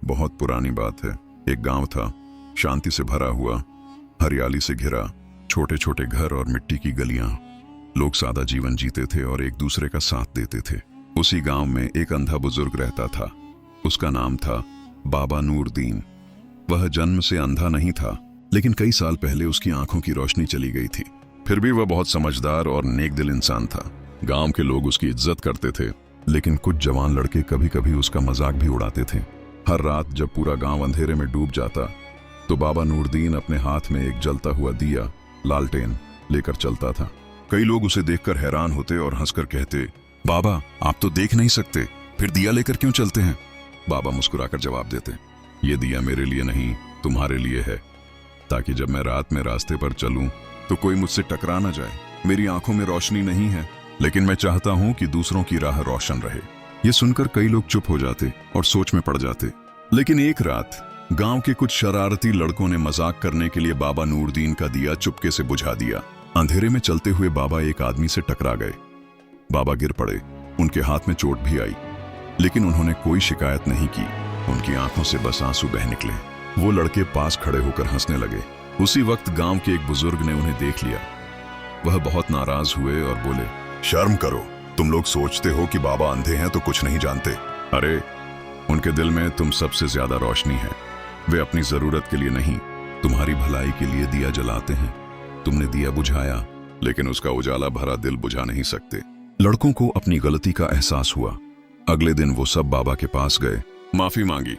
बहुत पुरानी बात है। एक गांव था, शांति से भरा हुआ, हरियाली से घिरा, छोटे छोटे घर और मिट्टी की गलियां। लोग सादा जीवन जीते थे और एक दूसरे का साथ देते थे। उसी गांव में एक अंधा बुजुर्ग रहता था। उसका नाम था बाबा नूरदीन। वह जन्म से अंधा नहीं था, लेकिन कई साल पहले उसकी आंखों की रोशनी चली गई थी। फिर भी वह बहुत समझदार और नेक दिल इंसान था। गांव के लोग उसकी इज्जत करते थे, लेकिन कुछ जवान लड़के कभी कभी उसका मजाक भी उड़ाते थे। हर रात जब पूरा गांव अंधेरे में डूब जाता, तो बाबा नूरदीन अपने हाथ में एक जलता हुआ दिया, लालटेन, लेकर चलता था। कई लोग उसे देखकर हैरान होते और हंसकर कहते, बाबा आप तो देख नहीं सकते, फिर दिया लेकर क्यों चलते हैं? बाबा मुस्कुराकर जवाब देते, ये दिया मेरे लिए नहीं, तुम्हारे लिए है, ताकि जब मैं रात में रास्ते पर चलूं तो कोई मुझसे टकरा ना जाए। मेरी आंखों में रोशनी नहीं है, लेकिन मैं चाहता हूं कि दूसरों की राह रोशन रहे। ये सुनकर कई लोग चुप हो जाते और सोच में पड़ जाते। लेकिन एक रात गांव के कुछ शरारती लड़कों ने मजाक करने के लिए बाबा नूरदीन का दिया चुपके से बुझा दिया। अंधेरे में चलते हुए बाबा एक आदमी से टकरा गए। बाबा गिर पड़े, उनके हाथ में चोट भी आई, लेकिन उन्होंने कोई शिकायत नहीं की। उनकी आंखों से बस आंसू बह निकले। वो लड़के पास खड़े होकर हंसने लगे। उसी वक्त गांव के एक बुजुर्ग ने उन्हें देख लिया। वह बहुत नाराज हुए और बोले, शर्म करो, तुम लोग सोचते हो कि बाबा अंधे हैं तो कुछ नहीं जानते। अरे उनके दिल में तुम सबसे ज्यादा रोशनी है। वे अपनी जरूरत के लिए नहीं, तुम्हारी भलाई के लिए दिया जलाते हैं। तुमने दिया बुझाया, लेकिन उसका उजाला भरा दिल बुझा नहीं सकते। लड़कों को अपनी गलती का एहसास हुआ। अगले दिन वो सब बाबा के पास गए, माफी मांगी।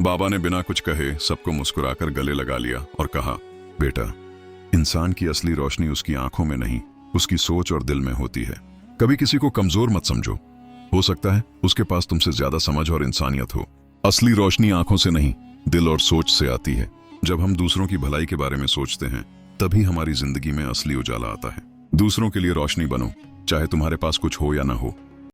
बाबा ने बिना कुछ कहे सबको मुस्कुराकर गले लगा लिया और कहा, बेटा, इंसान की असली रोशनी उसकी आंखों में नहीं, उसकी सोच और दिल में होती है। कभी किसी को कमजोर मत समझो, हो सकता है उसके पास तुमसे ज्यादा समझ और इंसानियत हो। असली रोशनी आंखों से नहीं, दिल और सोच से आती है। जब हम दूसरों की भलाई के बारे में सोचते हैं, तभी हमारी जिंदगी में असली उजाला आता है। दूसरों के लिए रोशनी बनो, चाहे तुम्हारे पास कुछ हो या ना हो।